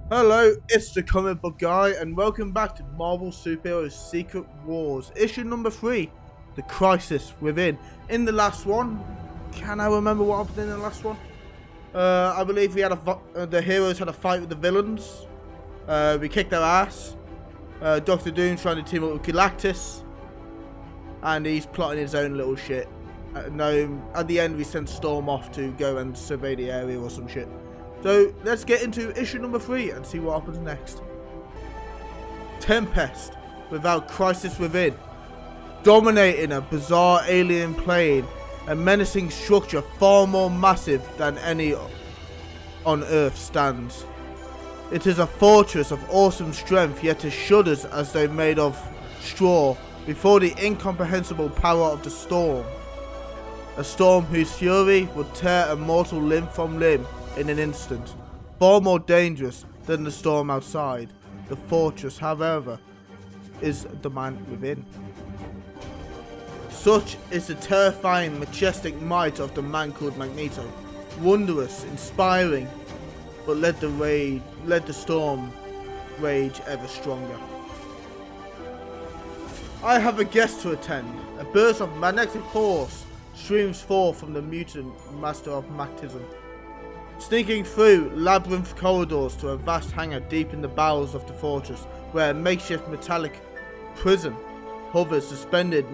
Hello, it's the comic book guy, and welcome back to Marvel Superheroes Secret Wars, issue number 3, The Crisis Within. In the last one, can I remember what happened in the last one? I believe we had the heroes had a fight with the villains. We kicked their ass. Doctor Doom trying to team up with Galactus, and he's plotting his own little shit. No, at the end we sent Storm off to go and survey the area or some shit. So let's get into issue number 3 and see what happens next. Tempest without Crisis Within. Dominating a bizarre alien plane, a menacing structure far more massive than any on Earth stands. It is a fortress of awesome strength, yet it shudders as though made of straw before the incomprehensible power of the storm. A storm whose fury would tear a mortal limb from limb in an instant. Far more dangerous than the storm outside. The fortress, however, is the man within. Such is the terrifying, majestic might of the man called Magneto. Wondrous, inspiring, but let the storm rage ever stronger. I have a guest to attend. A burst of magnetic force streams forth from the mutant master of magnetism, sneaking through labyrinth corridors to a vast hangar deep in the bowels of the fortress, where a makeshift metallic prison hovers suspended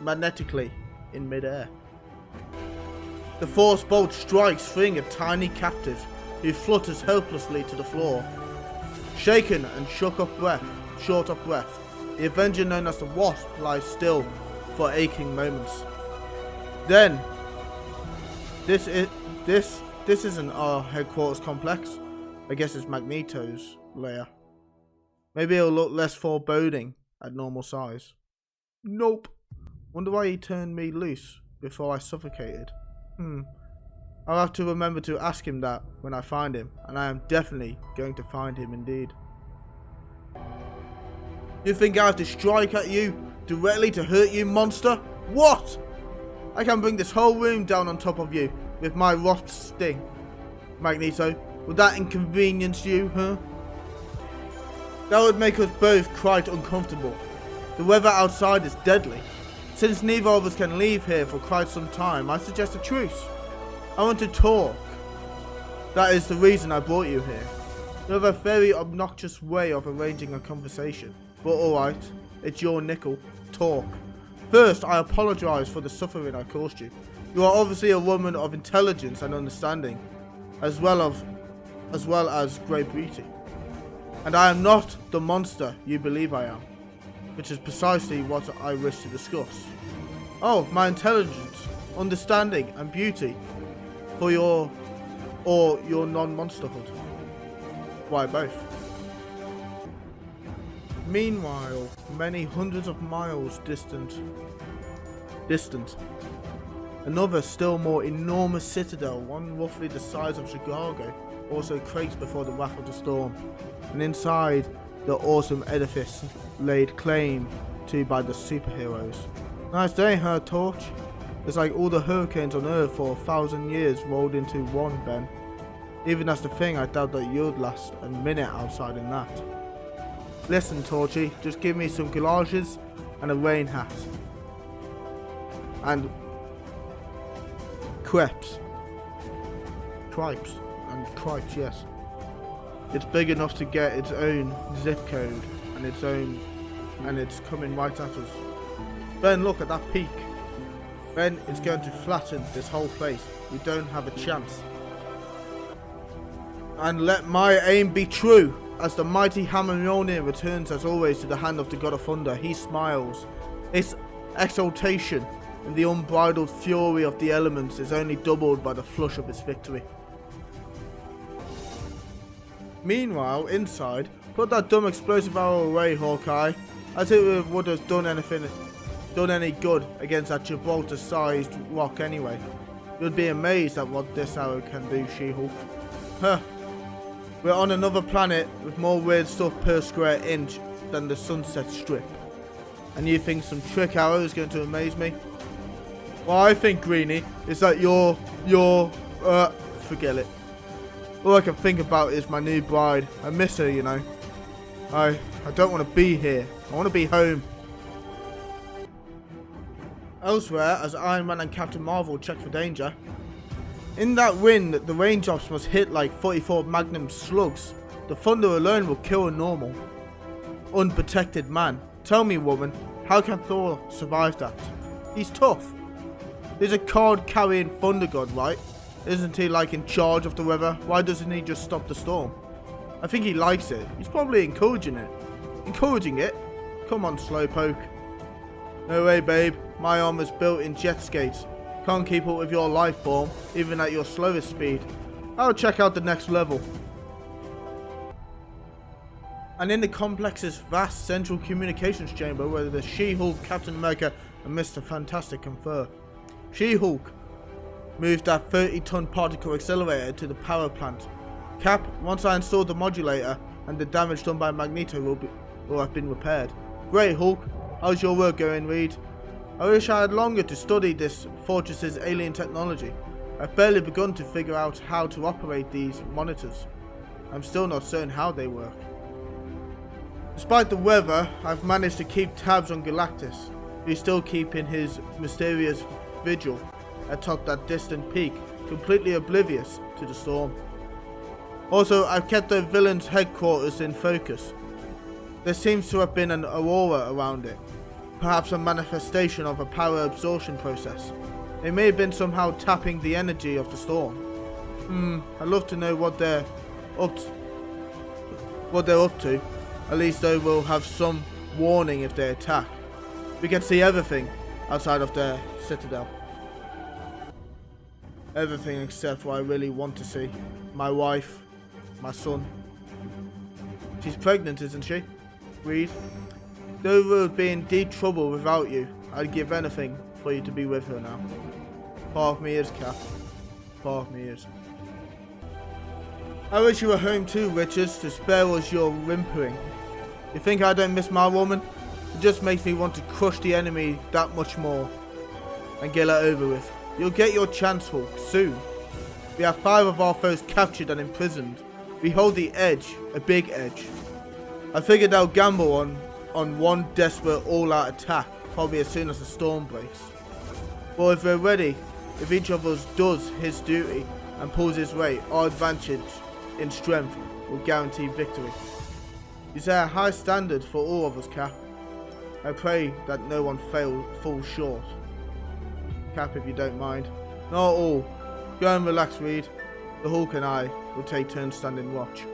magnetically in midair. The force bolt strikes, freeing a tiny captive who flutters helplessly to the floor. Shaken and short of breath, the Avenger known as the Wasp lies still for aching moments. Then, this isn't our headquarters complex. I guess it's Magneto's lair. Maybe it'll look less foreboding at normal size. Nope. Wonder why he turned me loose before I suffocated. I'll have to remember to ask him that when I find him, and I am definitely going to find him indeed. You think I have to strike at you directly to hurt you, monster? What? I can bring this whole room down on top of you with my wasp sting. Magneto, would that inconvenience you, huh? That would make us both quite uncomfortable. The weather outside is deadly. Since neither of us can leave here for quite some time, I suggest a truce. I want to talk. That is the reason I brought you here. You have a very obnoxious way of arranging a conversation. But alright, it's your nickel. Talk. First, I apologize for the suffering I caused you. You are obviously a woman of intelligence and understanding, as well as great beauty. And I am not the monster you believe I am, which is precisely what I wish to discuss. Oh, my intelligence, understanding, and beauty, or your non-monsterhood. Why both? Meanwhile, many hundreds of miles distant, another still more enormous citadel, one roughly the size of Chicago, also quakes before the wrath of the storm, and inside the awesome edifice laid claim to by the superheroes. Nice day, huh, Torch? It's like all the hurricanes on Earth for 1,000 years rolled into one, Ben. Even as the thing, I doubt that you'd last a minute outside in that. Listen, Torchy, just give me some galoshes and a rain hat. And crepes. Cripes. And cripes, yes. It's big enough to get its own zip code and it's coming right at us. Ben, look at that peak. Ben, it's going to flatten this whole place. We don't have a chance. And let my aim be true. As the mighty hammer Mjolnir returns as always to the hand of the God of Thunder, he smiles. His exultation and the unbridled fury of the elements is only doubled by the flush of his victory. Meanwhile, inside, put that dumb explosive arrow away, Hawkeye, as it would have done any good against that Gibraltar-sized rock anyway. You'd be amazed at what this arrow can do, She-Hulk. Huh. We're on another planet with more weird stuff per square inch than the Sunset Strip. And you think some trick arrow is going to amaze me? What I think, Greenie, is that you're forget it. All I can think about is my new bride. I miss her, you know. I don't want to be here. I want to be home. Elsewhere, as Iron Man and Captain Marvel check for danger, in that wind, the raindrops must hit like 44 Magnum slugs. The thunder alone will kill a normal, unprotected man. Tell me, woman, how can Thor survive that? He's tough. He's a card-carrying thunder god, right? Isn't he like in charge of the weather? Why doesn't he just stop the storm? I think he likes it. He's probably encouraging it. Encouraging it? Come on, Slowpoke. No way, babe. My armor's built in jet skates. Can't keep up with your life form, even at your slowest speed. I'll check out the next level. And in the complex's vast central communications chamber where the She-Hulk, Captain America and Mr. Fantastic confer. She-Hulk moved that 30-ton particle accelerator to the power plant. Cap, once I install the modulator and the damage done by Magneto will have been repaired. Great, Hulk. How's your work going, Reed? I wish I had longer to study this fortress's alien technology. I've barely begun to figure out how to operate these monitors. I'm still not certain how they work. Despite the weather, I've managed to keep tabs on Galactus, who's still keeping his mysterious vigil atop that distant peak, completely oblivious to the storm. Also, I've kept the villain's headquarters in focus. There seems to have been an aurora around it, perhaps a manifestation of a power absorption process. It may have been somehow tapping the energy of the storm. I'd love to know what they're up to. At least they will have some warning if they attack. We can see everything outside of their Citadel. Everything except what I really want to see. My wife, my son. She's pregnant, isn't she? Reed? Though we would be in deep trouble without you, I'd give anything for you to be with her now. Part of me is, Cap. Part of me is. I wish you were home too, Richards, to spare us your whimpering. You think I don't miss my woman? It just makes me want to crush the enemy that much more and get it over with. You'll get your chance, Hulk, soon. We have 5 of our foes captured and imprisoned. We hold the edge, a big edge. I figured they'll gamble on one desperate all-out attack, probably as soon as the storm breaks. But if we're ready, if each of us does his duty and pulls his weight, our advantage in strength will guarantee victory. You set a high standard for all of us, Cap. I pray that no one falls short. Cap, if you don't mind. Not all. Go and relax, Reed. The Hulk and I will take turns standing watch.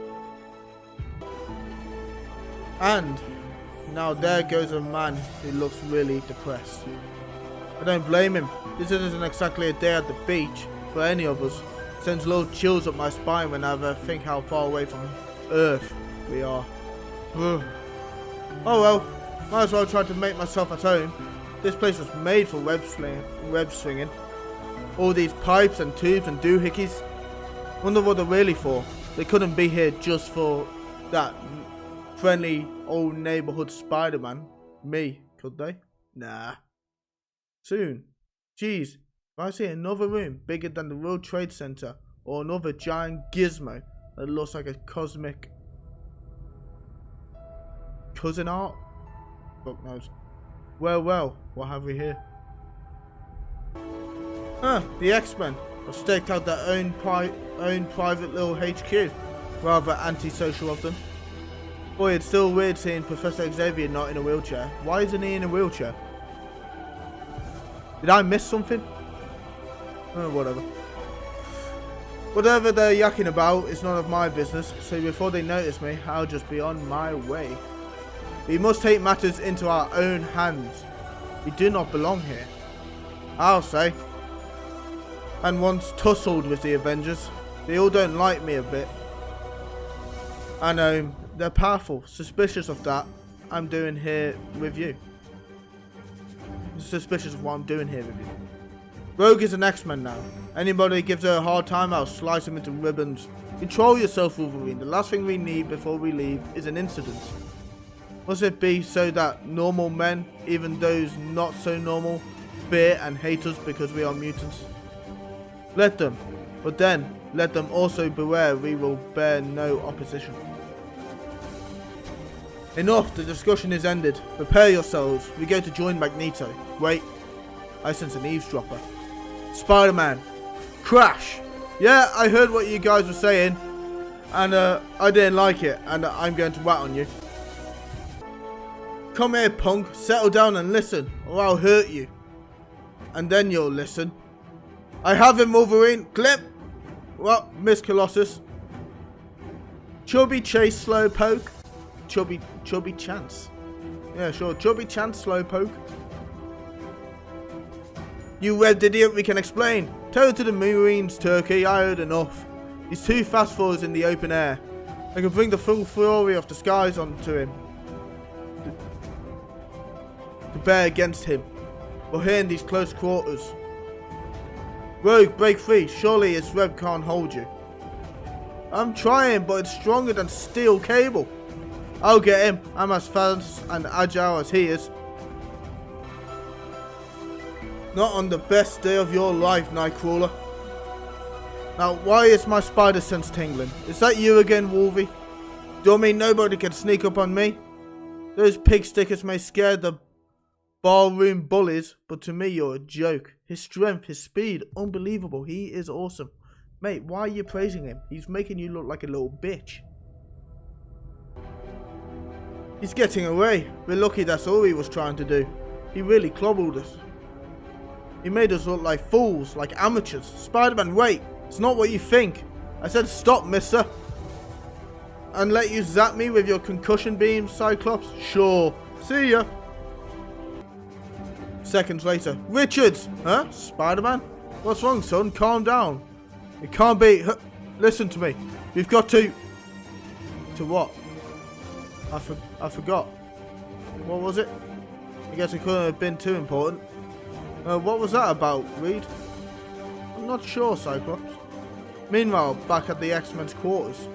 And now there goes a man who looks really depressed. I don't blame him. This isn't exactly a day at the beach for any of us. It sends little chills up my spine whenever I think how far away from Earth we are. Oh well, might as well try to make myself at home. This place was made for web swinging. All these pipes and tubes and doohickeys. Wonder what they're really for. They couldn't be here just for that friendly old neighborhood Spider-Man. Me, could they? Nah. Soon. Jeez, if I see another room bigger than the World Trade Center or another giant gizmo that looks like a cosmic cousin art? Fuck knows. Well, what have we here? The X-Men have staked out their own private little HQ. Rather antisocial of them. Boy, it's still weird seeing Professor Xavier not in a wheelchair. Why isn't he in a wheelchair? Did I miss something? Oh, whatever. Whatever they're yakking about is none of my business, so before they notice me, I'll just be on my way. We must take matters into our own hands. We do not belong here, I'll say. And once tussled with the Avengers, they all don't like me a bit. I know, they're powerful, suspicious of that I'm doing here with you. Suspicious of what I'm doing here with you. Rogue is an X-Men now. Anybody gives her a hard time, I'll slice him into ribbons. Control yourself, Wolverine. The last thing we need before we leave is an incident. Must it be so that normal men, even those not so normal, fear and hate us because we are mutants? Let them. But then, Let them also beware, we will bear no opposition. Enough, the discussion is ended. Prepare yourselves, we go to join Magneto. Wait, I sense an eavesdropper. Spider-Man, crash! Yeah, I heard what you guys were saying, and I didn't like it, and I'm going to rat on you. Come here, punk, settle down and listen, or I'll hurt you. And then you'll listen. I have him, Wolverine. Clip! Well, Miss Colossus. Chubby Chase Slowpoke. Chubby Chance. Yeah, sure. Chubby Chance Slowpoke. You webbed idiot, we can explain. Tell it to the Marines, Turkey. I heard enough. He's too fast for us in the open air. I can bring the full fury of the skies onto him. To bear against him. But here in these close quarters. Rogue, break free. Surely his web can't hold you. I'm trying, but it's stronger than steel cable. I'll get him. I'm as fast and agile as he is. Not on the best day of your life, Nightcrawler. Now, why is my spider sense tingling? Is that you again, Wolvie? Do you mean nobody can sneak up on me? Those pig stickers may scare the ballroom bullies, but to me you're a joke. His strength, his speed, unbelievable. He is awesome. Mate, why are you praising him? He's making you look like a little bitch. He's getting away. We're lucky that's all he was trying to do. He really clobbered us. He made us look like fools, like amateurs. Spider-Man, wait. It's not what you think. I said stop, mister. And let you zap me with your concussion beams, Cyclops? Sure. See ya. Seconds later. Richards! Huh? Spider-Man? What's wrong, son? Calm down. It can't be... Listen to me. We've got to... To what? I forgot. What was it? I guess it couldn't have been too important. What was that about, Reed? I'm not sure, Cyclops. Meanwhile, back at the X-Men's quarters.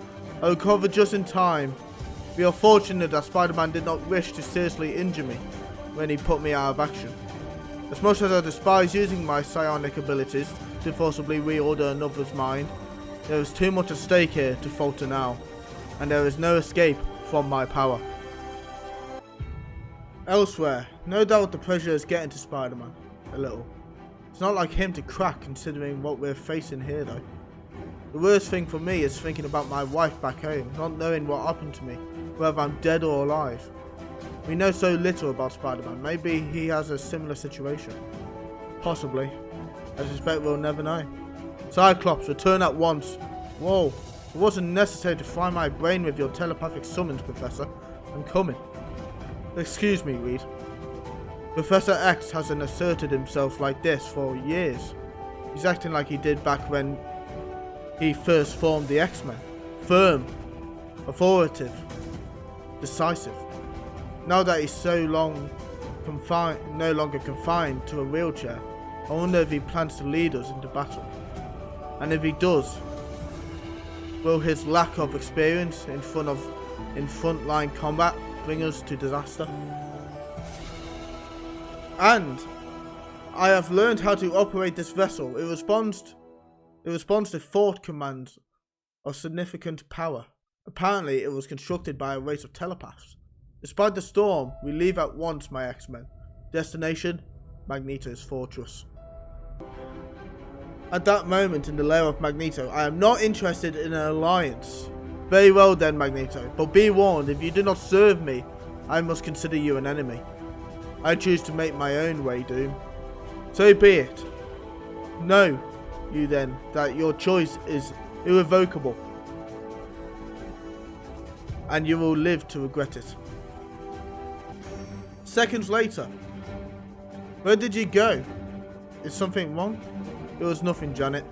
I recovered just in time. We are fortunate that Spider-Man did not wish to seriously injure me when he put me out of action. As much as I despise using my psionic abilities to forcibly reorder another's mind, there is too much at stake here to falter now, and there is no escape from my power. Elsewhere, no doubt the pressure is getting to Spider-Man. A little. It's not like him to crack considering what we're facing here though. The worst thing for me is thinking about my wife back home, not knowing what happened to me, whether I'm dead or alive. We know so little about Spider-Man, maybe he has a similar situation. Possibly. I suspect we'll never know. Cyclops, return at once. Whoa, it wasn't necessary to fry my brain with your telepathic summons, Professor. I'm coming. Excuse me, Reed. Professor X hasn't asserted himself like this for years. He's acting like he did back when he first formed the X-Men. Firm, authoritative, decisive. Now that he's no longer confined to a wheelchair, I wonder if he plans to lead us into battle. And if he does, will his lack of experience in frontline combat bring us to disaster? And I have learned how to operate this vessel. It responds to thought commands of significant power. Apparently, it was constructed by a race of telepaths. Despite the storm, we leave at once, my X-Men. Destination, Magneto's fortress. At that moment in the lair of Magneto, I am not interested in an alliance. Very well then, Magneto, but be warned, if you do not serve me, I must consider you an enemy. I choose to make my own way, Doom. So be it. Know, you then, that your choice is irrevocable, and you will live to regret it. Seconds later. Where did you go? Is something wrong? It was nothing, Janet.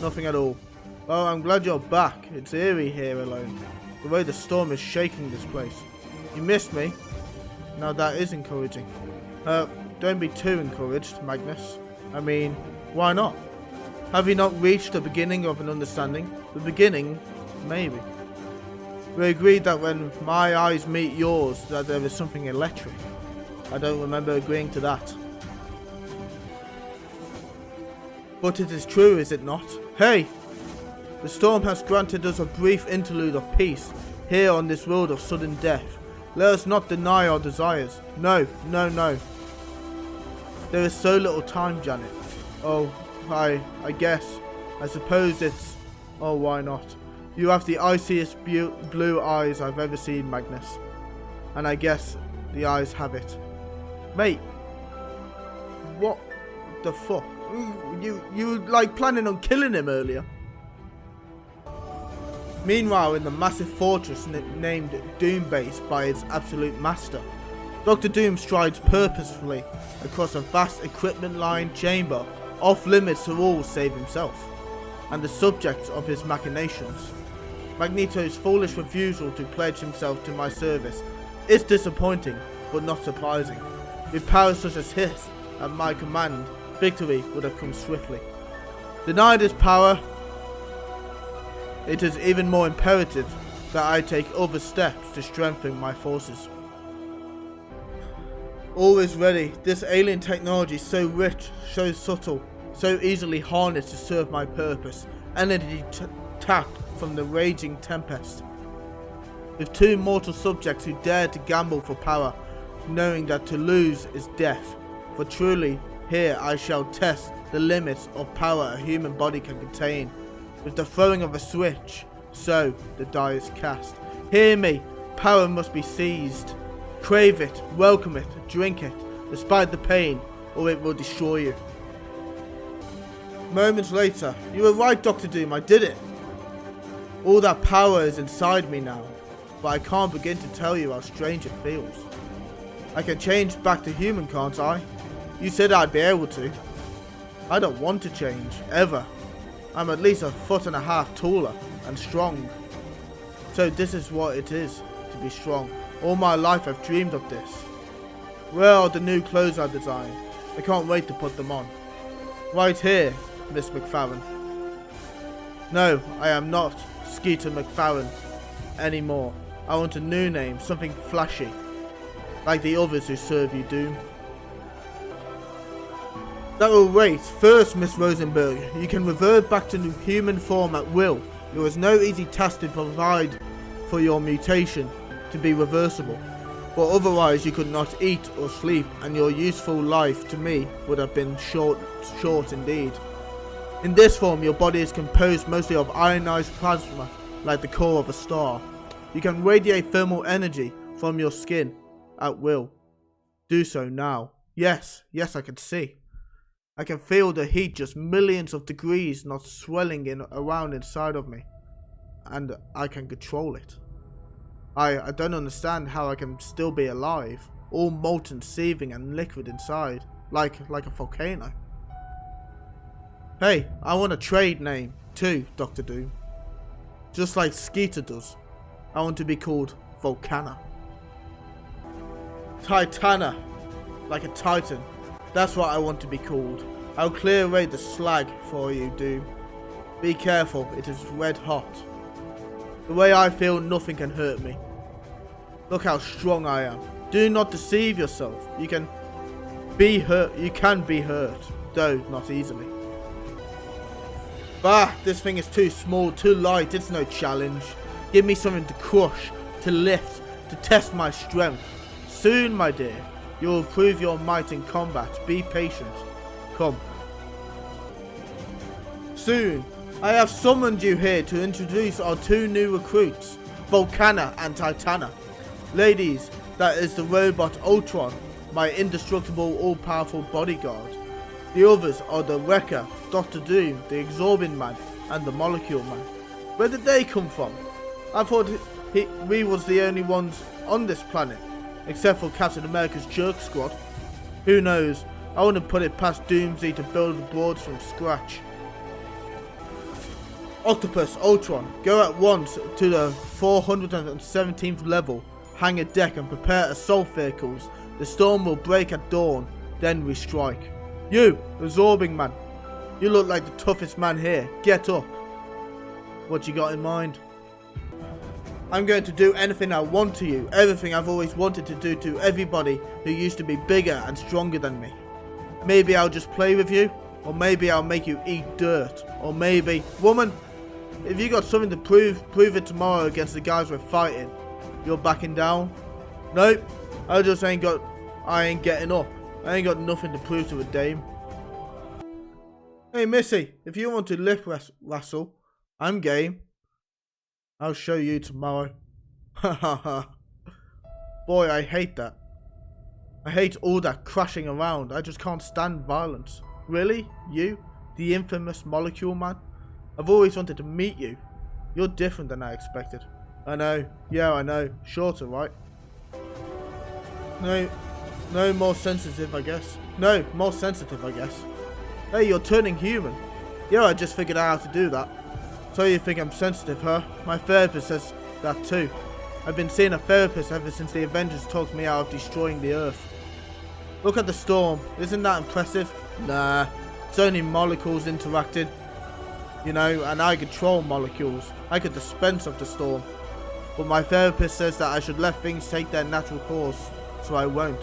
Nothing at all. Oh, I'm glad you're back. It's eerie here alone. The way the storm is shaking this place. You missed me. Now that is encouraging. Don't be too encouraged, Magnus. I mean, why not? Have you not reached the beginning of an understanding? The beginning? Maybe. We agreed that when my eyes meet yours, that there is something electric. I don't remember agreeing to that. But it is true, is it not? Hey! The storm has granted us a brief interlude of peace here on this world of sudden death. Let us not deny our desires. No, no, no. There is so little time, Janet. Oh, I suppose it's... Oh, why not? You have the iciest blue eyes I've ever seen, Magnus. And I guess the eyes have it. Mate, what the fuck? You were like planning on killing him earlier. Meanwhile, in the massive fortress named Doom Base by its absolute master, Dr. Doom strides purposefully across a vast equipment-lined chamber off limits to all save himself and the subjects of his machinations. Magneto's foolish refusal to pledge himself to my service is disappointing, but not surprising. With powers such as his at my command, victory would have come swiftly. Denied his power, it is even more imperative that I take other steps to strengthen my forces. Always ready, this alien technology so rich, so subtle, so easily harnessed to serve my purpose, energy tapped from the raging tempest. With two mortal subjects who dared to gamble for power, knowing that to lose is death. For truly, here I shall test the limits of power a human body can contain. With the throwing of a switch, so the die is cast. Hear me, power must be seized. Crave it, welcome it, drink it, despite the pain, or it will destroy you. Moments later, you were right, Dr. Doom, I did it. All that power is inside me now, but I can't begin to tell you how strange it feels. I can change back to human, can't I? You said I'd be able to. I don't want to change, ever. I'm at least 1.5 feet taller and strong. So this is what it is to be strong. All my life I've dreamed of this. Where are the new clothes I designed? I can't wait to put them on. Right here, Miss McFarren. No, I am not Skeeter McFarren anymore. I want a new name, something flashy, like the others who serve you, Doom. That will wait. First, Miss Rosenberg, you can revert back to human form at will. There is no easy task to provide for your mutation to be reversible, but otherwise you could not eat or sleep, and your useful life to me would have been short indeed. In this form, your body is composed mostly of ionized plasma, like the core of a star. You can radiate thermal energy from your skin at will. Do so now. Yes, I can see. I can feel the heat just millions of degrees not swelling around inside of me. And I can control it. I don't understand how I can still be alive. All molten, seething and liquid inside. Like a volcano. Hey, I want a trade name too, Dr. Doom. Just like Skeeter does. I want to be called Volcana. Titana. Like a titan. That's what I want to be called. I'll clear away the slag for you, Doom. Be careful, it is red hot. The way I feel, nothing can hurt me. Look how strong I am. Do not deceive yourself. You can be hurt, though not easily. Bah, this thing is too small, too light, it's no challenge. Give me something to crush, to lift, to test my strength. Soon, my dear, you will prove your might in combat. Be patient. Come. Soon, I have summoned you here to introduce our two new recruits, Volcana and Titana. Ladies, that is the robot Ultron, my indestructible, all-powerful bodyguard. The others are the Wrecker, Dr. Doom, the Absorbing Man, and the Molecule Man. Where did they come from? I thought we was the only ones on this planet, except for Captain America's jerk squad. Who knows? I wouldn't put it past Doomsday to build the boards from scratch. Octopus, Ultron, go at once to the 417th level, hang a deck and prepare assault vehicles. The storm will break at dawn, then we strike. You, Absorbing Man, you look like the toughest man here. Get up. What you got in mind? I'm going to do anything I want to you, everything I've always wanted to do to everybody who used to be bigger and stronger than me. Maybe I'll just play with you, or maybe I'll make you eat dirt, or maybe... Woman, If you got something to prove it tomorrow against the guys we're fighting. You're backing down? Nope. I ain't getting up. I ain't got nothing to prove to a dame. Hey Missy, if you want to lip wrestle, I'm game. I'll show you tomorrow. Ha ha ha. Boy, I hate that. I hate all that crashing around. I just can't stand violence. Really? You? The infamous molecule man? I've always wanted to meet you. You're different than I expected. I know. Yeah, I know. Shorter, right? No, more sensitive, I guess. No, more sensitive, I guess. Hey, you're turning human. Yeah, I just figured out how to do that. So you think I'm sensitive, huh? My therapist says that too. I've been seeing a therapist ever since the Avengers talked me out of destroying the Earth. Look at the storm. Isn't that impressive? Nah, it's only molecules interacting. You know, and I control molecules. I could dispense of the storm. But my therapist says that I should let things take their natural course, so I won't.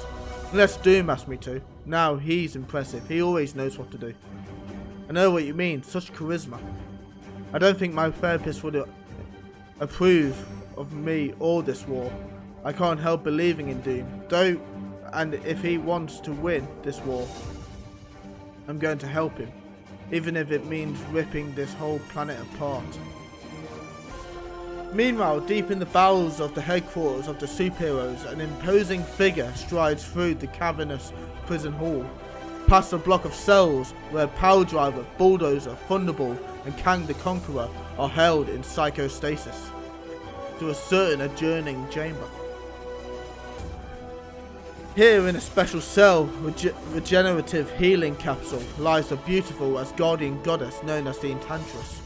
Unless Doom asks me to. Now he's impressive. He always knows what to do. I know what you mean. Such charisma. I don't think my therapist would approve of me or this war. I can't help believing in Doom. Though, and if he wants to win this war, I'm going to help him. Even if it means ripping this whole planet apart. Meanwhile, deep in the bowels of the headquarters of the superheroes, an imposing figure strides through the cavernous prison hall, past a block of cells where Power Driver, Bulldozer, Thunderbolt and Kang the Conqueror are held in psychostasis, to a certain adjourning chamber. Here in a special cell, regenerative healing capsule, lies the beautiful Asgardian goddess known as the Enchantress.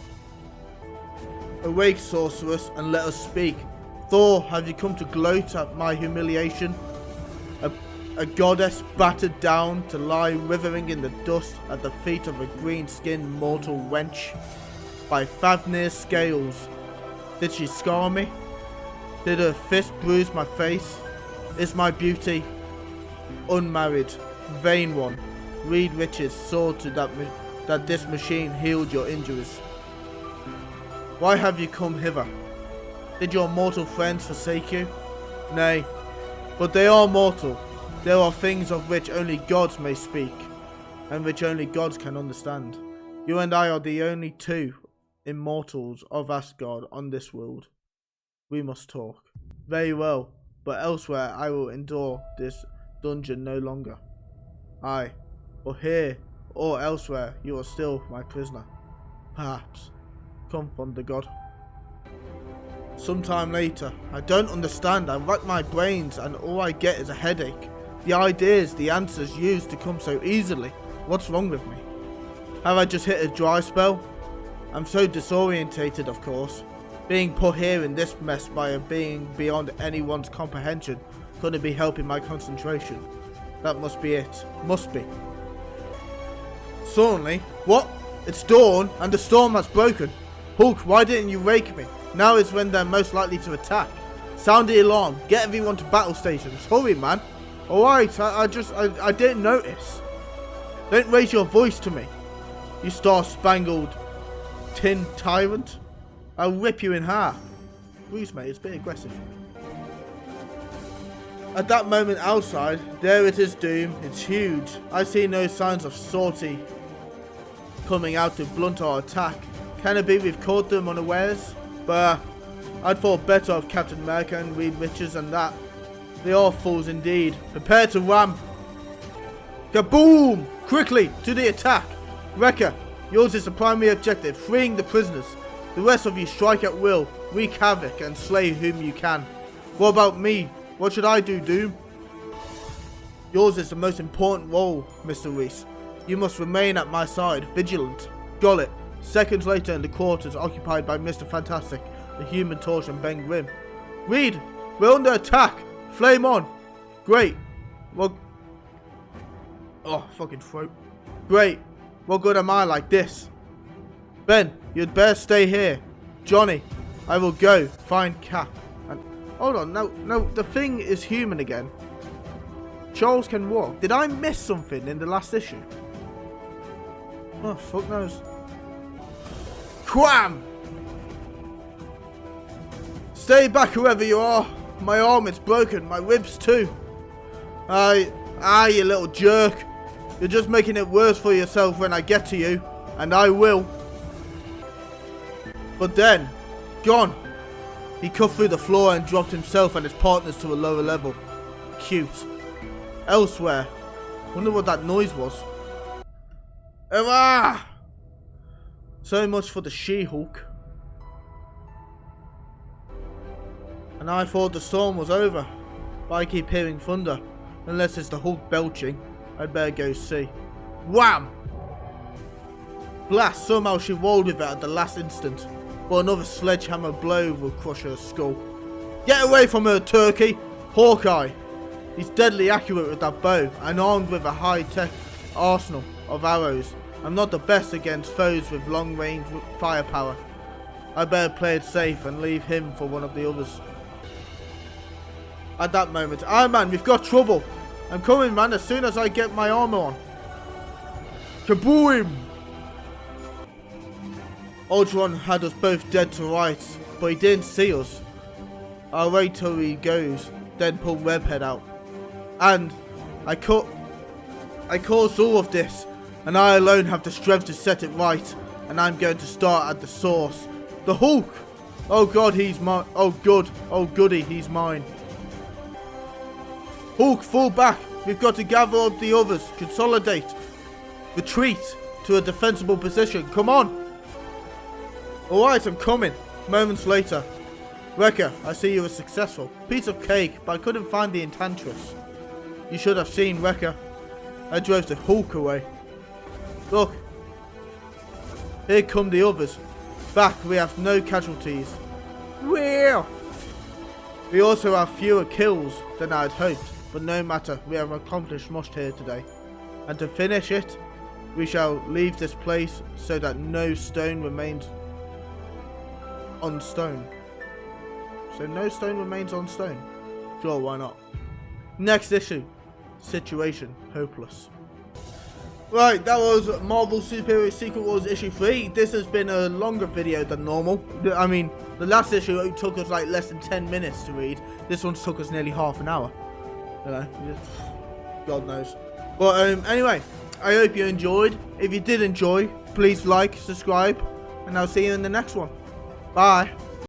Awake, sorceress, and let us speak. Thor, have you come to gloat at my humiliation? A goddess battered down to lie withering in the dust at the feet of a green-skinned mortal wench. By Fafnir's scales. Did she scar me? Did her fist bruise my face? Is my beauty unmarried, vain one? Reed Richards saw to that this machine healed your injuries. Why have you come hither? Did your mortal friends forsake you? Nay, but they are mortal. There are things of which only gods may speak, and which only gods can understand. You and I are the only two immortals of Asgard on this world. We must talk. Very well, but elsewhere I will endure this dungeon no longer. Aye, but here or elsewhere you are still my prisoner. Perhaps. Come, Thunder God. Sometime later. I don't understand. I rack my brains and all I get is a headache. The ideas, the answers used to come so easily. What's wrong with me? Have I just hit a dry spell? I'm so disorientated, of course. Being put here in this mess by a being beyond anyone's comprehension couldn't be helping my concentration. That must be it. Must be. Suddenly, what? It's dawn and the storm has broken. Hulk, why didn't you wake me? Now is when they're most likely to attack. Sound the alarm. Get everyone to battle stations. Hurry, man. Alright, I didn't notice. Don't raise your voice to me, you star-spangled tin tyrant. I'll rip you in half. Bruce, mate, it's a bit aggressive. At that moment outside, there it is, Doom. It's huge. I see no signs of Sortie coming out to blunt our attack. Can it be we've caught them unawares? But I'd thought better of Captain America and Reed Richards than that. They are fools indeed. Prepare to ram. Kaboom! Quickly, to the attack. Wrecker, yours is the primary objective, freeing the prisoners. The rest of you strike at will, wreak havoc and slay whom you can. What about me? What should I do, Doom? Yours is the most important role, Mr. Reese. You must remain at my side, vigilant. Got it. Seconds later in the quarters occupied by Mr. Fantastic, the Human Torch and Ben Grimm. Reed, we're under attack. Flame on. Great. Well... Oh, fucking throat. Great. What good am I like this? Ben, you'd better stay here. Johnny, I will go find Cap. And hold on, no, the Thing is human again. Charles can walk. Did I miss something in the last issue? Oh, fuck knows. Quam! Stay back whoever you are. My arm is broken, my ribs too. You little jerk. You're just making it worse for yourself when I get to you. And I will. But then, gone. He cut through the floor and dropped himself and his partners to a lower level. Cute. Elsewhere. Wonder what that noise was. Ah! So much for the She-Hulk. And I thought the storm was over. But I keep hearing thunder. Unless it's the Hulk belching. I'd better go see. Wham! Blast, somehow she rolled with it at the last instant. But another sledgehammer blow will crush her skull. Get away from her, Turkey! Hawkeye! He's deadly accurate with that bow and armed with a high-tech arsenal of arrows. I'm not the best against foes with long-range firepower. I better play it safe and leave him for one of the others. At that moment, Iron Man, we've got trouble! I'm coming, man, as soon as I get my armor on. Kaboom! Ultron had us both dead to rights, but he didn't see us. I'll wait till he goes, then pull Webhead out. And I caused all of this, and I alone have the strength to set it right, and I'm going to start at the source. The Hulk! Oh god, he's mine. Oh good, oh goody, he's mine. Hulk, fall back! We've got to gather up the others, consolidate, retreat to a defensible position. Come on! Alright, I'm coming. Moments later. Wrecker, I see you were successful. Piece of cake, but I couldn't find the Enchantress. You should have seen, Wrecker. I drove the Hulk away. Look. Here come the others. Back, we have no casualties. Well. We also have fewer kills than I had hoped. But no matter, we have accomplished much here today. And to finish it, we shall leave this place so that no stone remains on stone. So no stone remains on stone. Sure, why not? Next issue. Situation hopeless. Right, that was Marvel Superhero Secret Wars issue 3. This has been a longer video than normal. I mean, the last issue it took us like less than 10 minutes to read. This one took us nearly half an hour. You know, God knows. But anyway, I hope you enjoyed. If you did enjoy, please like, subscribe, and I'll see you in the next one. Bye.